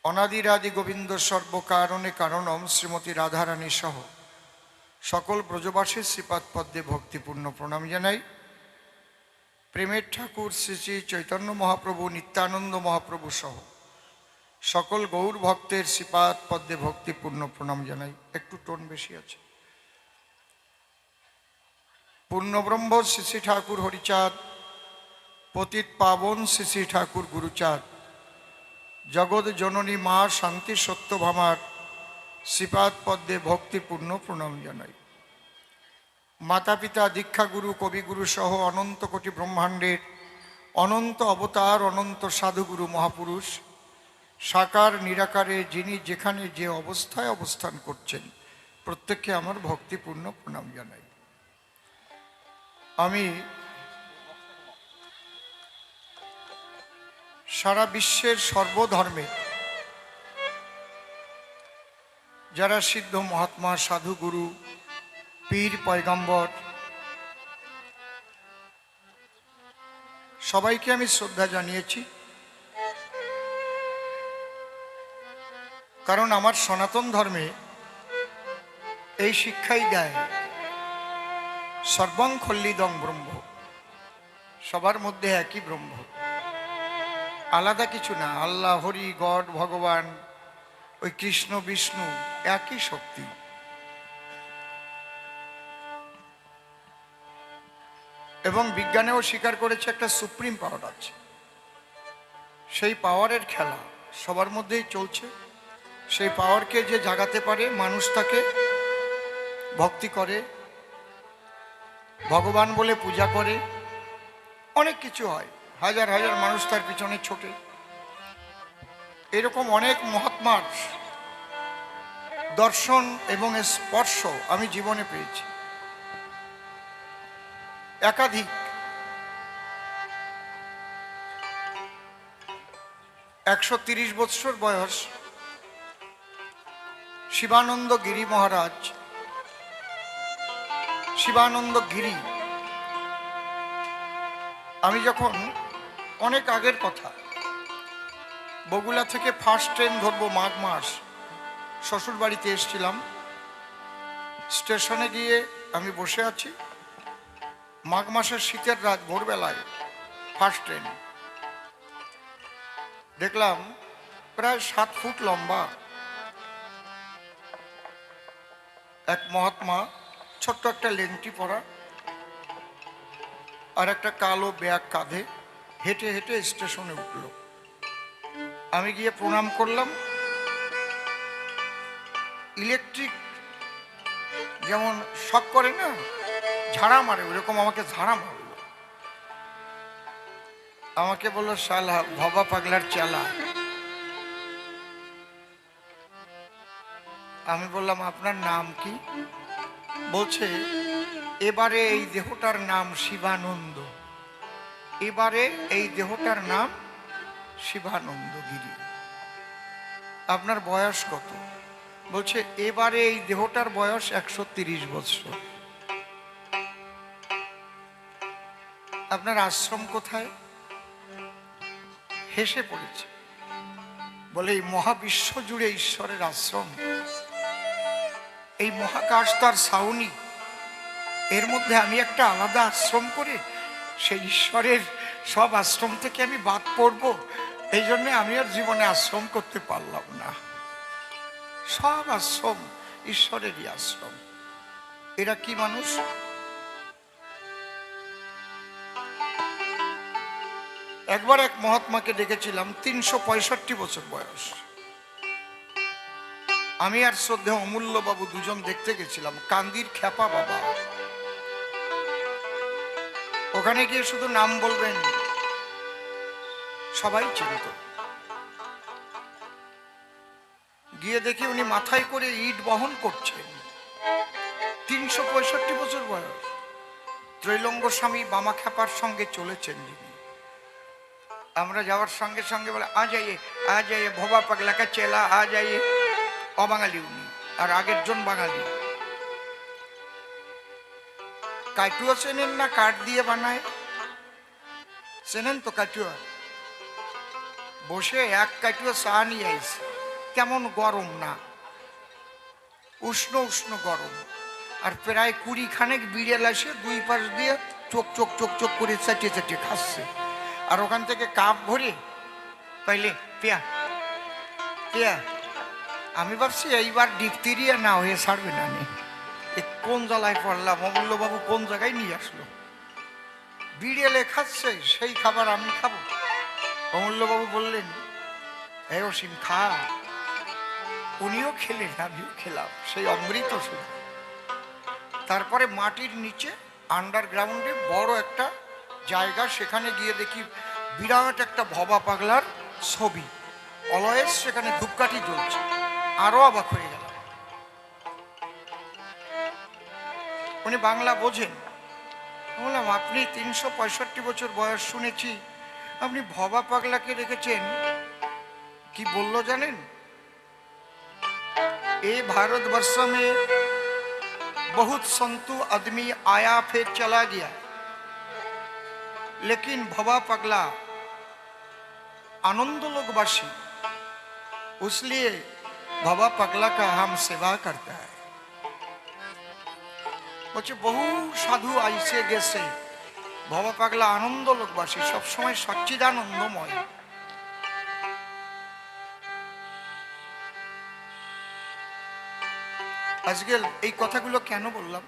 অনাদিরাদি গোবিন্দ সর্বকারণে কারণম শ্রীমতী রাধারানী সহ সকল ব্রজবাসীর শ্রীপাদ পদ্মে ভক্তিপূর্ণ প্রণাম জানাই। প্রেমের ঠাকুর শ্রী শ্রী চৈতন্য মহাপ্রভু, নিত্যানন্দ মহাপ্রভু সহ সকল গৌর ভক্তের শ্রীপাদ পদ্মে ভক্তিপূর্ণ প্রণাম জানাই। একটু টোন বেশি আছে। পূর্ণব্রহ্ম শ্রী শ্রী ঠাকুর হরিচাঁদ, পতিত পাবন শ্রী শ্রী ঠাকুর গুরুচাঁদ, জগৎ জননী মা শান্তি সত্যভামার শ্রীপাদ পদ্মে ভক্তিপূর্ণ প্রণাম জানাই। মাতা পিতা, দীক্ষাগুরু, কবিগুরু সহ অনন্ত কোটি ব্রহ্মাণ্ডের অনন্ত অবতার, অনন্ত সাধুগুরু মহাপুরুষ, সাকার নিরাকারে যিনি যেখানে যে অবস্থায় অবস্থান করছেন, প্রত্যেককে আমার ভক্তিপূর্ণ প্রণাম জানাই। আমি সারা বিশ্বের সর্বধর্মে যারা সিদ্ধ মহাত্মা, সাধুগুরু, পীর, পয়গম্বর, সবাইকে আমি শ্রদ্ধা জানিয়েছি। কারণ আমার সনাতন ধর্মে এই শিক্ষাই দেয়, সর্বং খল্লিদং ব্রহ্ম, সবার মধ্যে একই ব্রহ্ম, আলাদা কিছু না। আল্লাহ, হরি, গড, ভগবান, ওই কৃষ্ণ, বিষ্ণু, একই শক্তি। এবং বিজ্ঞানেও স্বীকার করেছে একটা সুপ্রিম পাওয়ার আছে। সেই পাওয়ারের খেলা সবার মধ্যেই চলছে। সেই পাওয়ারকে যে জাগাতে পারে, মানুষ তাকে ভক্তি করে, ভগবান বলে পূজা করে, অনেক কিছু হয়, হাজার হাজার মানুষ তার পিছনে ছোটে। এরকম অনেক মহাত্মার দর্শন এবং স্পর্শ আমি জীবনে পেয়েছি, একাধিক। 130 বৎসর বয়স শিবানন্দ গিরি মহারাজ, শিবানন্দ গিরি, আমি যখন অনেক আগের কথা, বগুলা থেকে ফার্স্ট ট্রেন ধরবো মাঘ মাস, শ্বশুর বাড়িতে এসেছিলাম। স্টেশনে গিয়ে আমি বসে আছি, মাঘ মাসের শীতের রাত, ভোরবেলায় ফার্স্ট ট্রেন। দেখলাম প্রায় 7 ফুট লম্বা এক মহাত্মা, ছোট্ট একটা লেংটি পরা আর একটা কালো ব্যাগ কাঁধে, হেঁটে হেঁটে স্টেশনে উঠল। আমি গিয়ে প্রণাম করলাম। ইলেকট্রিক যেমন শক করে না, ঝাড়া মারে, ওইরকম আমাকে ঝাড়া মারল। আমাকে বললো, শালা ভবা পাগলার চালা। আমি বললাম, আপনার নাম কি? বলছে, এবারে এই দেহটার নাম শিবানন্দ, এবারে এই দেহটার নাম শিবানন্দ গিরি। আপনার বয়স কত? বলছে, এবারে এই দেহটার বয়স 130 বৎসর। আপনার আশ্রম কোথায়? হেসে পড়েছে, বলে, এই মহাবিশ্ব জুড়ে ঈশ্বরের আশ্রম, এই মহাকাশ তার ছাউনি, এর মধ্যে আমি একটা আলাদা আশ্রম করে সেই ঈশ্বরের সব আশ্রম থেকে আমি বাদ পড়ব। এই জন্যে আমি আর জীবনে আশ্রম করতে পারলাম না। সব আশ্রম ঈশ্বরেরই আশ্রম। এরা কি মানুষ? একবার এক মহাত্মাকে দেখেছিলাম, 365 বছর বয়স। আমি আর শ্রদ্ধেয় অমূল্য বাবু দুজন দেখতে গেছিলাম, কান্দির খ্যাপা বাবা। ওখানে গিয়ে শুধু নাম বলবেন, সবাই চিনত। গিয়ে দেখি উনি মাথায় করে ইট বহন করছেন, 365 বছর বয়স। ত্রৈলঙ্গ স্বামী বামা খ্যাপার সঙ্গে চলেছেন যিনি। আমরা যাওয়ার সঙ্গে সঙ্গে বলে, আ যাইয়ে ভবা পাগলাকে চেলা, আ যাইয়ে। অবাঙালি উনি, আর আগের জন বাঙালি। কাটুয়া চেনেন না? কাঠ দিয়ে বানায়, চেনেন তো কাটুয়া? বসে এক কাটুয়া চা নিয়ে আইছে। তেমন গরম না, উষ্ণ উষ্ণ গরম। আর প্রায় 20 খানেক বিড়াল আসে দুই পাশ দিয়ে চোখ চোখ চোখ চোখ করে চাটিয়ে চাটিয়ে খাচ্ছে। আর ওখান থেকে কাপ ভরে পাইলে পেয়া পেয়া। আমি ভাবছি এইবার ডিপথেরিয়া না হয়ে ছাড়বে না। কোন জ্বালায় পড়লাম, অমূল্যবাবু কোন জায়গায় নিয়ে আসলো। বিড়েলে খাচ্ছে সেই খাবার আমি খাবো? অমূল্যবাবু বললেন, এই অসীম খা। উনিও খেলেন, আমিও খেলাম, সেই অমৃত শুধু। তারপরে মাটির নিচে আন্ডারগ্রাউন্ডে বড় একটা জায়গা, সেখানে গিয়ে দেখি বিরাট একটা ভবা পাগলার ছবি, অলওয়েজ সেখানে ধূপকাঠি জ্বলছে। আরো অবাক হয়ে গেল। উনি বাংলা বোঝেন। বললাম, আপনি 365 বছর বয়স শুনেছি, আপনি ভবা পাগলাকে রেখেছেন, কি বললো জানেন? ए भारतवर्ष में बहुत संतु आदमी आया फिर चला गया, लेकिन भवा पगला आनंद लोकवासी, इसलिए भवा पगला का हम सेवा करता है। বলছে বহু সাধু আইসে গেছে, ভবা পাগলা আনন্দ লোকবাসী, সবসময় সচ্চিদানন্দময়। আজকে এই কথাগুলো কেন বললাম?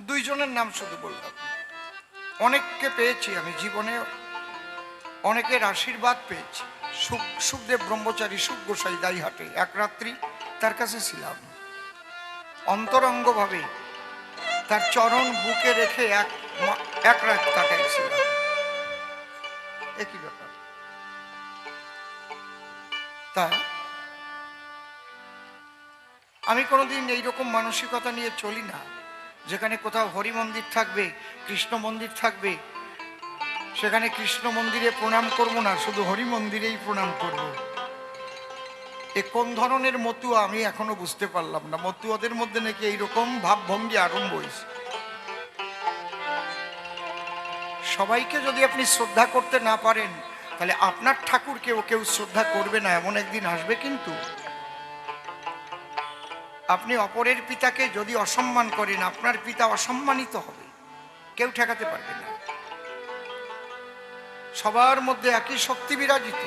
দুইজনের নাম শুধু বললাম। অনেককে পেয়েছি আমি জীবনে, অনেকের আশীর্বাদ পেয়েছি। সুখদেব ব্রহ্মচারী, সুখ গোসাই দাইহাটে এক রাত্রি তার কাছে ছিলাম। অন্তরঙ্গভাবে তার চরণ বুকে রেখে এক রাত কাটাইছিলাম। একই ব্যাপার। তা আমি কোনোদিন এইরকম মানসিকতা নিয়ে চলি না, যেখানে কোথাও হরি মন্দির থাকবে, কৃষ্ণ মন্দির থাকবে, সেখানে কৃষ্ণ মন্দিরে প্রণাম করব না, শুধু হরি মন্দিরেই প্রণাম করব। এ কোন ধরনের মতুয়া আমি এখনো বুঝতে পারলাম না। মতুয়াদের মধ্যে নাকি এইরকম ভাবভঙ্গি আরম্ভ হয়েছে। সবাইকে যদি আপনি শ্রদ্ধা করতে না পারেন, তাহলে আপনার ঠাকুরকেও কেউ শ্রদ্ধা করবে না, এমন একদিন আসবে। কিন্তু আপনি অপরের পিতাকে যদি অসম্মান করেন, আপনার পিতা অসম্মানিত হবে, কেউ ঠেকাতে পারবে না। সবার মধ্যে একই শক্তি বিরাজিত।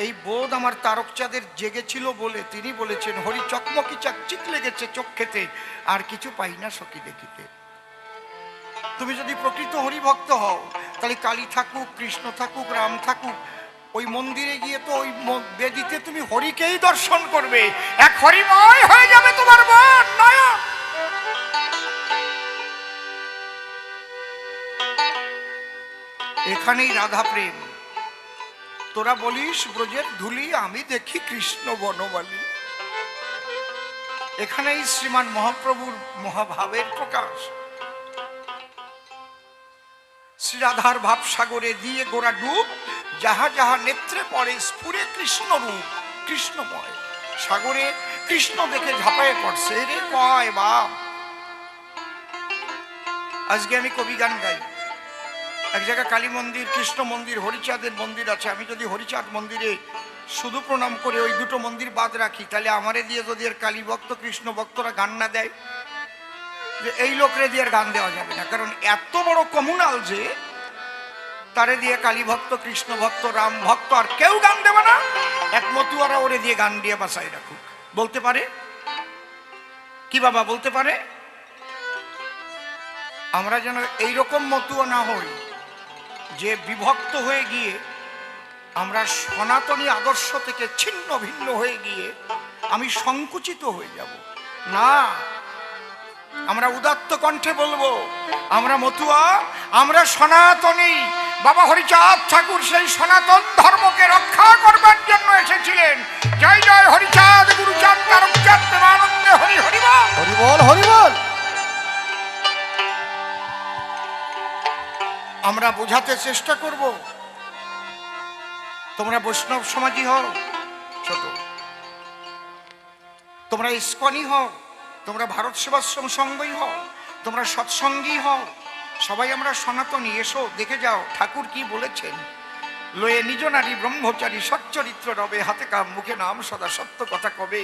এই বোধ আমার তারকচাঁদের জেগেছিল বলে তিনি বলেছেন, হরি চকমকি চাকচিক লেগেছে চোখ খেতে, আর কিছু পাই না সখী দেখিতে। তুমি যদি প্রকৃত হরিভক্ত হও, তাহলে কালী থাকুক, কৃষ্ণ থাকুক, রাম থাকুক, ওই মন্দিরে গিয়ে তো ওই বেদিতে তুমি হরিকেই দর্শন করবে, এক হরিময় হয়ে যাবে তোমার মন নয়ন। এখানেই রাধা প্রেম। তোরা বলিস ব্রজের ধুলি, আমি দেখি কৃষ্ণ বনমালী। এখানেই শ্রীমান মহাপ্রভুর মহাভাবের প্রকাশ। শ্রী রাধার ভাব সাগরে দিয়ে গোড়া ডুব, যাহা যাহা নেত্রে পড়ে স্ফুরে কৃষ্ণ রূপ। কৃষ্ণময় সাগরে কৃষ্ণ দেখে ঝাঁপায়ে পড়ছে, রে কয় বাপ। আজকে আমি কবি গান গাই, এক জায়গায় কালী মন্দির, কৃষ্ণ মন্দির, হরিচাঁদের মন্দির আছে। আমি যদি হরিচাঁদ মন্দিরে শুধু প্রণাম করে ওই দুটো মন্দির বাদ রাখি, তাহলে আমারে দিয়ে যদি এর কালী ভক্ত কৃষ্ণ ভক্তরা গান না দেয়, যে এই লোকরে দিয়ে গান দেওয়া যাবে না। কারণ এত বড় কমুনাল যে তারে দিয়ে কালী ভক্ত, কৃষ্ণ ভক্ত, রাম ভক্ত আর কেউ গান দেবে না। এক মতুয়ারা ওরে দিয়ে গান দিয়ে বাঁচাই রাখুক। বলতে পারে কি বাবা? বলতে পারে? আমরা যেন এইরকম মতুয়া না হই যে বিভক্ত হয়ে গিয়ে আমরা সনাতনী আদর্শ থেকে ছিন্ন ভিন্ন হয়ে গিয়ে আমি সংকুচিত হয়ে যাব না। আমরা উদাত্ত কণ্ঠে বলবো, আমরা মতুয়া, আমরা সনাতনী। বাবা হরিচাঁদ ঠাকুর সেই সনাতন ধর্মকে রক্ষা করবার জন্য এসেছিলেন। জয় জয় হরিচাঁদ গুরুচাঁদ তারকচাঁদ প্রেমানন্দে হরি হরিবল হরিবল হরিবল। আমরা বোঝাতে চেষ্টা করব, তোমরা বৈষ্ণব সমাজী হও ছোট, তোমরা ইস্কনি হও, তোমরা ভারত সেবাশ্রম সঙ্গই হও, তোমরা সৎসঙ্গী হও, সবাই আমরা সনাতনী। এসো দেখে যাও ঠাকুর কি বলেছেন। লয়ে নিজ নারী ব্রহ্মচারী সচ্চরিত্র রবে, হাতে কাম মুখে নাম সদা সত্য কথা কবে,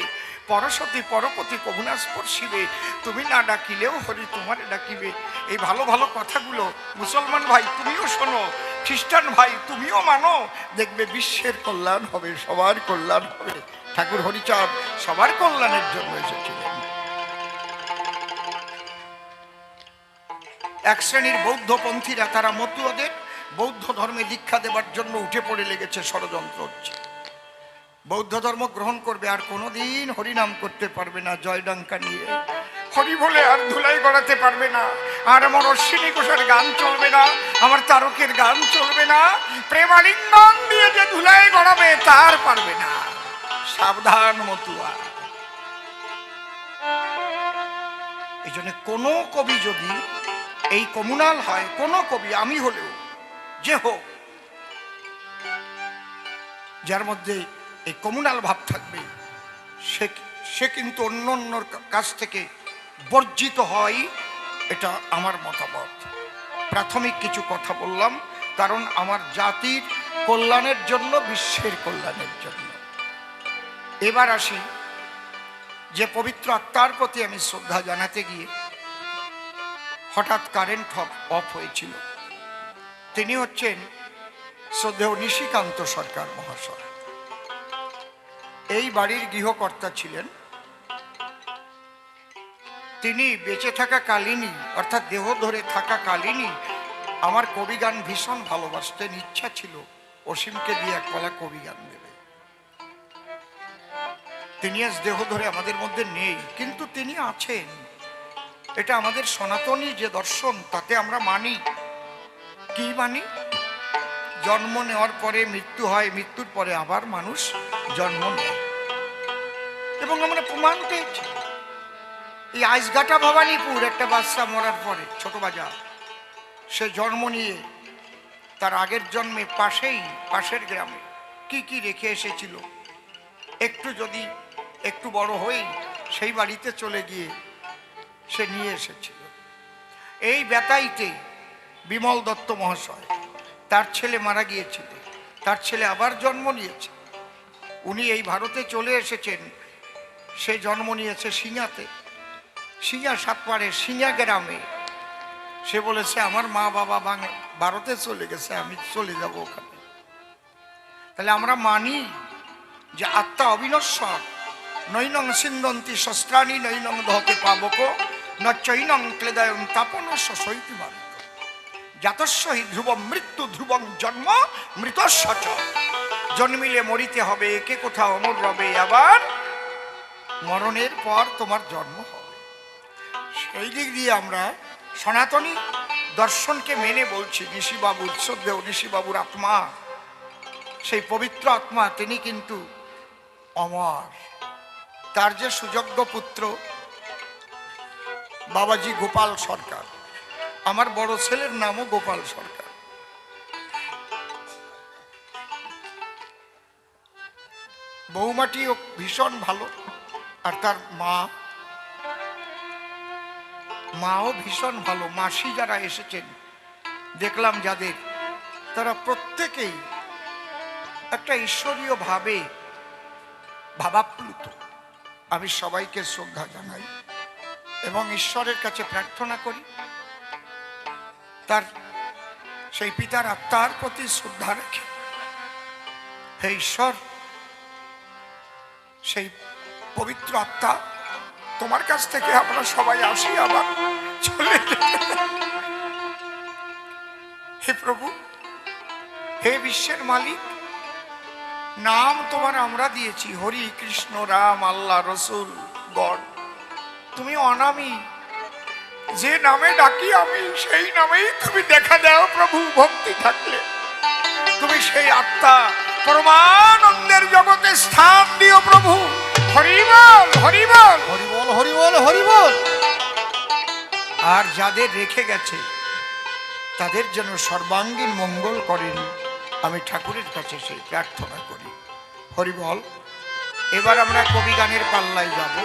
পরশতী পরপতি কহুনা স্পর্শিবে, তুমি না ডাকিলেও হরি তোমারে ডাকিবে। এই ভালো ভালো কথাগুলো মুসলমান ভাই তুমিও শোনো, খ্রিস্টান ভাই তুমিও মানো, দেখবে বিশ্বের কল্যাণ হবে, সবার কল্যাণ হবে। ঠাকুর হরিচাঁদ সবার কল্যাণের জন্য এসেছিলেন। এক শ্রেণীর বৌদ্ধপন্থীরা, তারা মতুয়াদের বৌদ্ধ ধর্মে দীক্ষা দেবার জন্য উঠে পড়ে লেগেছে, ষড়যন্ত্র হচ্ছে। বৌদ্ধ ধর্ম গ্রহণ করবে, আর কোনোদিন হরিনাম করতে পারবে না, জয়ডঙ্কা নিয়ে হরি বলে আর ধুলাই গড়াতে পারবে না, আর আমার অশ্বিনী ঘোষের গান চলবে না, আমার তারকের গান চলবে না, প্রেমালিঙ্গন দিয়ে যে ধুলাই গড়াবে তার পারবে না। সাবধান মতুয়া। এই জন্য কোনো কবি যদি এই কমুনাল হয়, কোনো কবি, আমি হলেও যে হোক, যার মধ্যে এই কমুনাল ভাব থাকবে, সে কিন্তু অন্য অন্যর কাছ থেকে বর্জিত হয়। এটা আমার মতামত। প্রাথমিক কিছু কথা বললাম, কারণ আমার জাতির কল্যাণের জন্য, বিশ্বের কল্যাণের জন্য। এবার আসি যে পবিত্র আত্মার প্রতি আমি শ্রদ্ধা জানাতে গিয়ে হঠাৎ কারেন্ট অফ হয়েছিল। তিনি হচ্ছেন শ্রদ্ধেয় নিশিকান্ত সরকার মহাশয়। এই বাড়ির গৃহকর্তা ছিলেন। তিনি বেঁচে থাকা কালীনই, অর্থাৎ দেহ ধরে থাকা কালীনই আমার কবিগান ভীষণ ভালোবাসতেন। ইচ্ছা ছিল অসীমকে দিয়ে এক কলা কবিগান দেবে। তিনি আজ দেহ ধরে আমাদের মধ্যে নেই, কিন্তু তিনি আছেন। এটা আমাদের সনাতনী যে দর্শন, তাতে আমরা মানি। কি মানি? জন্ম নেওয়ার পরে মৃত্যু হয়, মৃত্যুর পরে আবার মানুষ জন্ম নেয়, এবং আমরা প্রমাণ পেয়েছি। এই আইসঘাটা ভবানীপুর একটা বাচ্চা মরার পরে, ছোট বাজার, সে জন্ম নিয়ে তার আগের জন্মে পাশের গ্রামে কি কি রেখে এসেছিল, একটু বড় হয়েই সেই বাড়িতে চলে গিয়ে সে নিয়ে এসেছিল। এই বেতাইতে বিমল দত্ত মহাশয়, তার ছেলে মারা গিয়েছিল, তার ছেলে আবার জন্ম নিয়েছে। উনি এই ভারতে চলে এসেছেন। সে জন্ম নিয়েছে সিঙাতে, সিঙা সাতপাড়ে সিঙা গ্রামে। সে বলেছে আমার মা বাবা ভারতে চলে গেছে, আমি চলে যাব ওখানে। তাহলে আমরা মানি যে আত্মা অবিনশ্বর। নৈনং সিন্ধন্তি শস্ত্রাণী নৈনং দহতে পাবক ন চৈনং ক্লেদয়ং তাপন সৈতি মারত জাতস্য হি ধ্রুবম মৃত্যু ধ্রুবং জন্ম মৃতস্য চ। জন্মিলে মরিতে হবে, কে কোথাও অমর রবে, আবার মরণের পর তোমার জন্ম হবে। সেই দিক দিয়ে আমরা সনাতনী দর্শনকে মেনে বলছি। ঋষিবাবুর শ্রদ্ধেয় ঋষিবাবুর আত্মা, সেই পবিত্র আত্মা, তিনি কিন্তু অমর। তার যে সুযোগ্য পুত্র বাবাজি গোপাল সরকার, আমার বড় ছেলের নামও গোপাল সরকার। বৌমাটিও ভীষণ ভালো, আর তার মাও ভীষণ ভালো। মাসি যারা এসেছেন দেখলাম যাদের, তারা প্রত্যেকেই একটা ঈশ্বরীয় ভাবে ভাবাপ্লুত। আমি সবাইকে শ্রদ্ধা জানাই এবং ঈশ্বরের কাছে প্রার্থনা করি তার সেই পিতার আত্মার প্রতি শ্রদ্ধা রেখে, হে ঈশ্বর, সেই পবিত্র আত্মা তোমার কাছ থেকে আমরা সবাই আসি, আবার চলে হে প্রভু, হে বিশ্বের মালিক, নাম তোমার আমরা দিয়েছি, হরি কৃষ্ণ রাম আল্লাহ রসুল গড। তুমি অনামী, যে নামে ডাকি আমি সেই নামেই তুমি দেখা দাও প্রভু। ভক্তি থাকলে তুমি সেই আত্মা পরমানন্দের জগতে স্থান দিও প্রভু। হরিবল হরিবল হরিবল হরিবল হরিবল। আর যাদের রেখে গেছে তাদের জন্য সর্বাঙ্গীন মঙ্গল করেন, আমি ঠাকুরের কাছে সেই প্রার্থনা করি। হরিবল। এবার আমরা কবি গানের পাল্লায় যাব।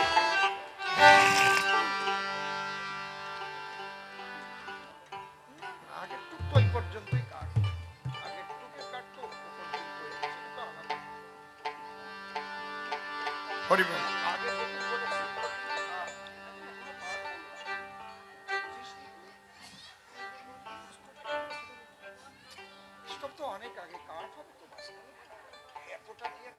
হরিবল। তো অনেক আগে কাঠ হবে তো এতটা নিয়ে